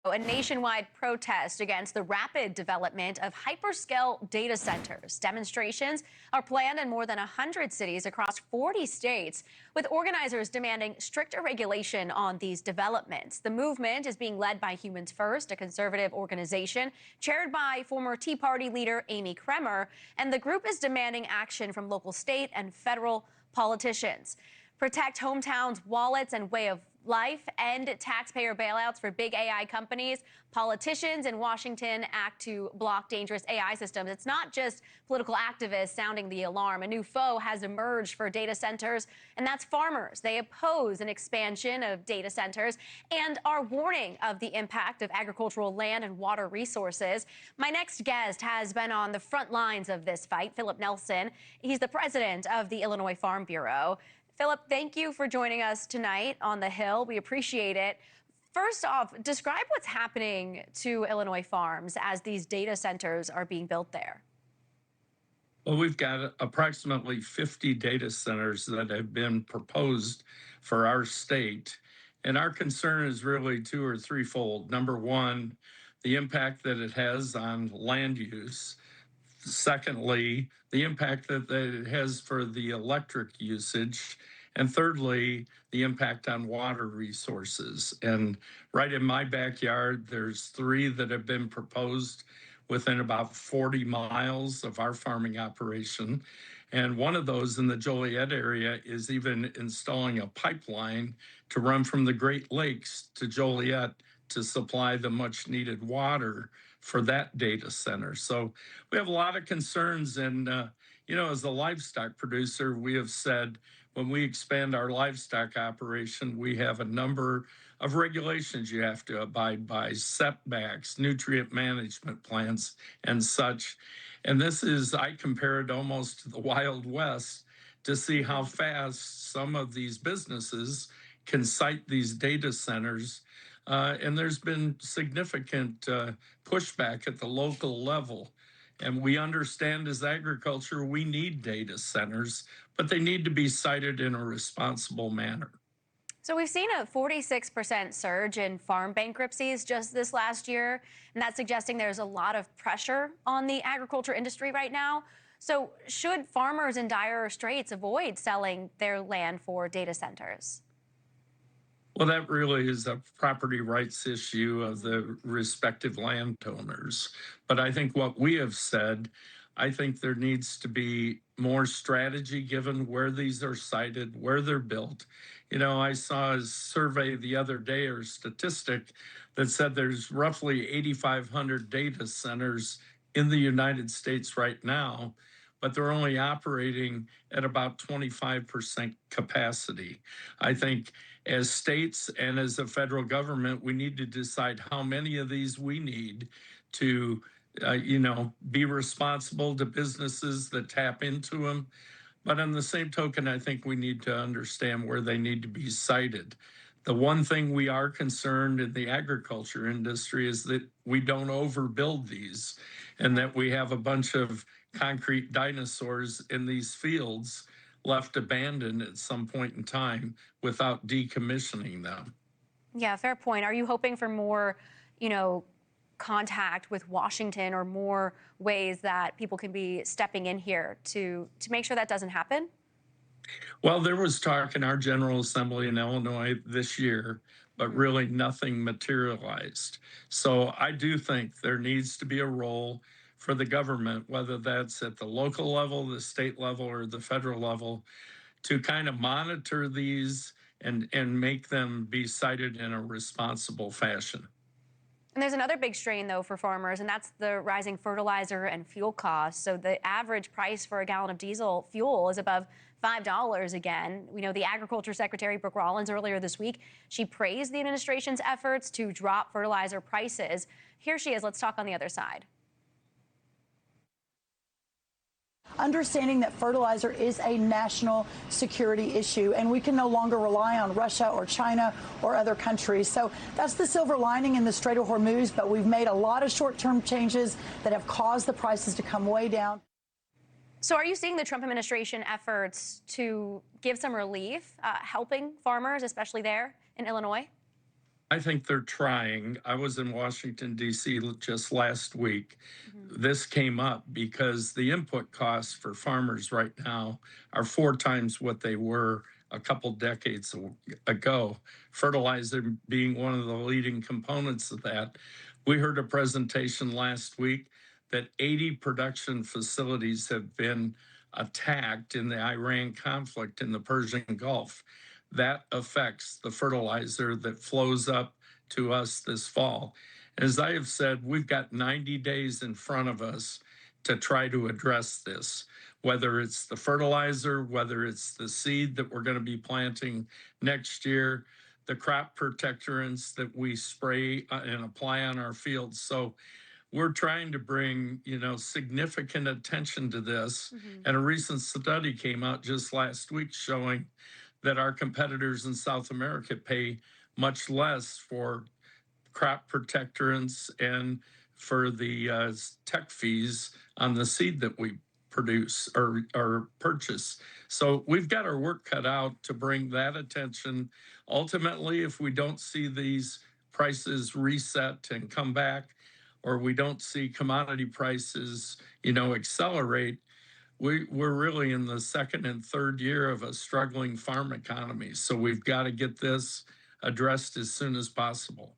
A nationwide protest against the rapid development of hyperscale data centers. Demonstrations are planned in more than 100 cities across 40 states, with organizers demanding stricter regulation on these developments. The movement is being led by Humans First, a conservative organization chaired by former Tea Party leader Amy Kremer, and the group is demanding action from local, state, and federal politicians. Protect hometowns' wallets and way of life, end taxpayer bailouts for big AI companies. Politicians in Washington act to block dangerous AI systems. It's not just political activists sounding the alarm. A new foe has emerged for data centers, and that's farmers. They oppose an expansion of data centers and are warning of the impact of agricultural land and water resources. My next guest has been on the front lines of this fight, Philip Nelson. He's the president of the Illinois Farm Bureau. Philip, thank you for joining us tonight on the Hill. We appreciate it. First off, describe what's happening to Illinois farms as these data centers are being built there. Well, we've got approximately 50 data centers that have been proposed for our state. And our concern is really two or threefold. Number one, the impact that it has on land use. Secondly, the impact that it has for the electric usage. And thirdly, the impact on water resources. And right in my backyard, there's three that have been proposed within about 40 miles of our farming operation. And one of those in the Joliet area is even installing a pipeline to run from the Great Lakes to Joliet to supply the much needed water for that data center. So we have a lot of concerns. And, as a livestock producer, we have said when we expand our livestock operation, we have a number of regulations you have to abide by, setbacks, nutrient management plans, and such. And this is, I compare it almost to the Wild West to see how fast some of these businesses can site these data centers. And there's been significant pushback at the local level. And we understand as agriculture, we need data centers, but they need to be sited in a responsible manner. So we've seen a 46% surge in farm bankruptcies just this last year, and that's suggesting there's a lot of pressure on the agriculture industry right now. So should farmers in dire straits avoid selling their land for data centers? Well, that really is a property rights issue of the respective landowners. But I think what we have said, I think there needs to be more strategy given where these are sited, where they're built. I saw a survey the other day or statistic that said there's roughly 8,500 data centers in the United States right now, but they're only operating at about 25% capacity. I think as states and as a federal government, we need to decide how many of these we need to, be responsible to businesses that tap into them. But on the same token, I think we need to understand where they need to be sited. The one thing we are concerned in the agriculture industry is that we don't overbuild these and that we have a bunch of concrete dinosaurs in these fields left abandoned at some point in time without decommissioning them. Yeah, fair point. Are you hoping for more, contact with Washington or more ways that people can be stepping in here to make sure that doesn't happen? Well, there was talk in our General Assembly in Illinois this year, but really nothing materialized. So I do think there needs to be a role for the government, whether that's at the local level, the state level, or the federal level, to kind of monitor these and make them be cited in a responsible fashion. And there's another big strain, though, for farmers, and that's the rising fertilizer and fuel costs. So the average price for a gallon of diesel fuel is above $5 again. We know the Agriculture Secretary, Brooke Rollins, earlier this week, she praised the administration's efforts to drop fertilizer prices. Here she is. Let's talk on the other side. Understanding that fertilizer is a national security issue, and we can no longer rely on Russia or China or other countries. So that's the silver lining in the Strait of Hormuz, but we've made a lot of short-term changes that have caused the prices to come way down. So are you seeing the Trump administration efforts to give some relief, helping farmers, especially there in Illinois? I think they're trying. I was in Washington, D.C. just last week. This came up because the input costs for farmers right now are 4 times what they were a couple decades ago. Fertilizer being one of the leading components of that. We heard a presentation last week that 80 production facilities have been attacked in the Iran conflict in the Persian Gulf. That affects the fertilizer that flows up to us this fall. As I have said, we've got 90 days in front of us to try to address this, whether it's the fertilizer, whether it's the seed that we're going to be planting next year, the crop protectorants that we spray and apply on our fields. So we're trying to bring, significant attention to this. And a recent study came out just last week showing that our competitors in South America pay much less for crop protectorants and for the tech fees on the seed that we produce or purchase. So we've got our work cut out to bring that attention. Ultimately, if we don't see these prices reset and come back, or we don't see commodity prices, accelerate, we're really in the second and third year of a struggling farm economy. So we've got to get this addressed as soon as possible.